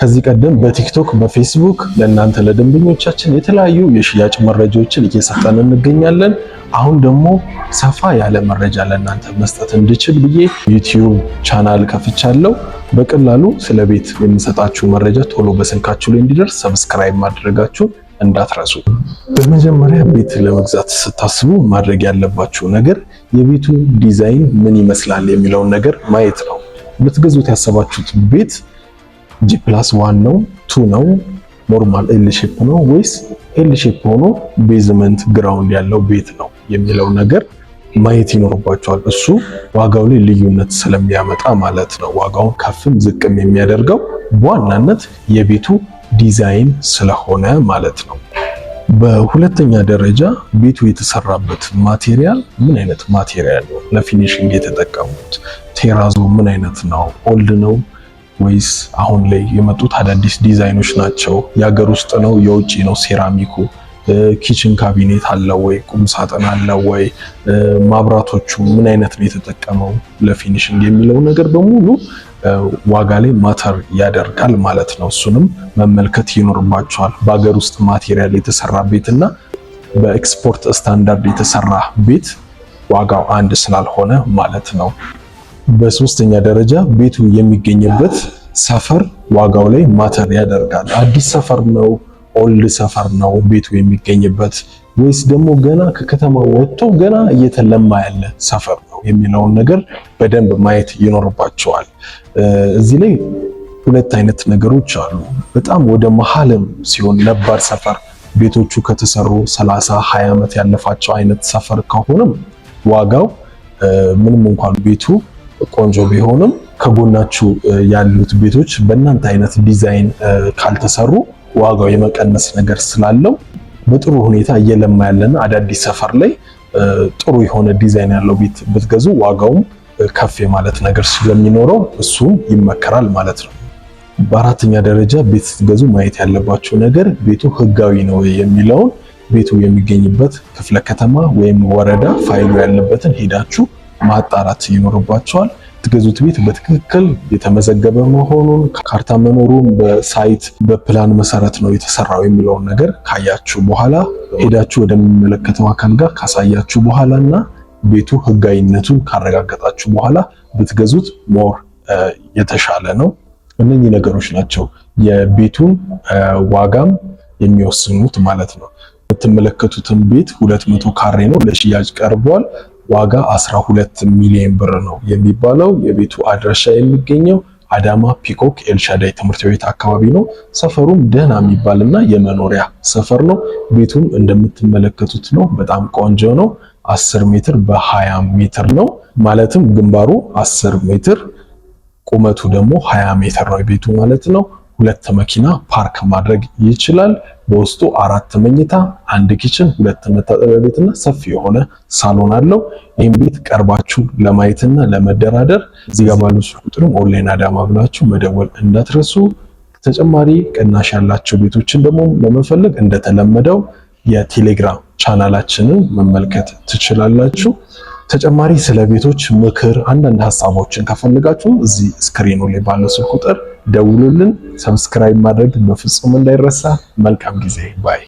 ከዚህ ቀደም በቲክቶክ በፌስቡክ ለእናንተ ለደንበኞቻችን የተለያዩ የሽያጭ መረጃዎችን እየሰጠን እንገኛለን። አሁን ደግሞ ሰፋ ያለ መረጃ ለእናንተ መስጠት እንድችል ብዬ ዩቲዩብ ቻናል ከፍቻለሁ። በቀላሉ ስለ ቤት የምሰጣችሁ መረጃ ቶሎ በስልካችሁ ላይ እንዲደርስ ሰብስክራይብ ማድረጋችሁ እንዳትረሱ። በመጀመሪያ ቤት ለመግዛት ስታስቡ ማድረግ ያለባችሁ ነገር የቤቱ ዲዛይን ምን ይመስላል የሚለውን ነገር ማየት ነው። ልትገዙት ያሰባችሁት ቤት G+1 ነው፣ 2 ነው፣ ኖርማል ኤል ሼፕ ነው ወይስ ኤል ሼፕ ሆኖ ቤዝመንት ግራውንድ ያለው ቤት ነው የሚለው ነገር ማየት ይኖርባቸዋል። እሱ ዋጋው ላይ ልዩነት ስለሚያመጣ ማለት ነው። ዋጋውን ከፍም ዝቅም የሚያደርገው በዋናነት የቤቱ ዲዛይን ስለሆነ ማለት ነው። በሁለተኛ ደረጃ ቤቱ የተሰራበት ማቴሪያል ምን አይነት ማቴሪያል ነው? ለፊኒሺንግ የተጠቀሙት ቴራዞ ምን አይነት ነው? ኦልድ ነው ወይስ አሁን ላይ የመጡት አዳዲስ ዲዛይኖች ናቸው? የሀገር ውስጥ ነው የውጭ ነው? ሴራሚኩ ኪችን ካቢኔት አለው ወይ? ቁም ሳጥን አለው ወይ? ማብራቶቹ ምን አይነት ነው የተጠቀመው ለፊኒሺንግ የሚለው ነገር በሙሉ ዋጋ ላይ ማተር ያደርጋል ማለት ነው። እሱንም መመልከት ይኖርባቸዋል። በሀገር ውስጥ ማቴሪያል የተሰራ ቤትና በኤክስፖርት ስታንዳርድ የተሰራ ቤት ዋጋው አንድ ስላልሆነ ማለት ነው። በሶስተኛ ደረጃ ቤቱ የሚገኝበት ሰፈር ዋጋው ላይ ማተር ያደርጋል። አዲስ ሰፈር ነው ኦልድ ሰፈር ነው ቤቱ የሚገኝበት ወይስ ደግሞ ገና ከከተማ ወጥቶ ገና እየተለማ ያለ ሰፈር ነው የሚለውን ነገር በደንብ ማየት ይኖርባቸዋል። እዚህ ላይ ሁለት አይነት ነገሮች አሉ። በጣም ወደ መሀልም ሲሆን ነባር ሰፈር ቤቶቹ ከተሰሩ 30-20 ዓመት ያለፋቸው አይነት ሰፈር ከሆነም ዋጋው ምንም እንኳን ቤቱ ቆንጆ ቢሆንም ከጎናችሁ ያሉት ቤቶች በእናንተ አይነት ዲዛይን ካልተሰሩ ዋጋው የመቀነስ ነገር ስላለው በጥሩ ሁኔታ እየለማ ያለና አዳዲስ ሰፈር ላይ ጥሩ የሆነ ዲዛይን ያለው ቤት ብትገዙ ዋጋውም ከፍ የማለት ነገር ስለሚኖረው እሱም ይመከራል ማለት ነው። በአራተኛ ደረጃ ቤት ስትገዙ ማየት ያለባችሁ ነገር ቤቱ ህጋዊ ነው የሚለውን ቤቱ የሚገኝበት ክፍለ ከተማ ወይም ወረዳ ፋይሉ ያለበትን ሄዳችሁ ማጣራት ይኖርባችኋል። ትገዙት ቤት በትክክል የተመዘገበ መሆኑን ካርታ መኖሩን በሳይት በፕላን መሰረት ነው የተሰራው የሚለውን ነገር ካያችሁ በኋላ ሄዳችሁ ወደሚመለከተው አካል ጋር ካሳያችሁ በኋላና ቤቱ ህጋዊነቱን ካረጋገጣችሁ በኋላ ብትገዙት ሞር የተሻለ ነው። እነዚህ ነገሮች ናቸው የቤቱን ዋጋም የሚወስኑት ማለት ነው። የምትመለከቱትን ቤት 200 ካሬ ነው ለሽያጭ ቀርቧል። ዋጋ 12 ሚሊዮን ብር ነው የሚባለው። የቤቱ አድራሻ የሚገኘው አዳማ ፒኮክ ኤልሻዳይ ትምህርት ቤት አካባቢ ነው። ሰፈሩም ደህና የሚባልና የመኖሪያ ሰፈር ነው። ቤቱም እንደምትመለከቱት ነው። በጣም ቆንጆ ነው። 10 ሜትር በ20 ሜትር ነው። ማለትም ግንባሩ 10 ሜትር ቁመቱ ደግሞ 20 ሜትር ነው ቤቱ ማለት ነው። 2 መኪና ፓርክ ማድረግ ይችላል። በውስጡ 4 መኝታ፣ 1 ኪችን፣ 2 መታጠቢያ ቤትና ሰፊ የሆነ ሳሎን አለው። ይህም ቤት ቀርባችሁ ለማየትና ለመደራደር እዚህ ጋር ባሉ ቁጥርም ኦንላይን አዳማ ብላችሁ መደወል እንዳትረሱ። ተጨማሪ ቅናሽ ያላቸው ቤቶችን ደግሞ ለመፈለግ እንደተለመደው የቴሌግራም ቻናላችንን መመልከት ትችላላችሁ። ተጨማሪ ስለ ቤቶች ምክር፣ አንዳንድ ሀሳቦችን ከፈልጋችሁ እዚህ ስክሪኑ ላይ ባለው ስልክ ቁጥር ደውሉልን። ሰብስክራይብ ማድረግ በፍጹም እንዳይረሳ። መልካም ጊዜ ባይ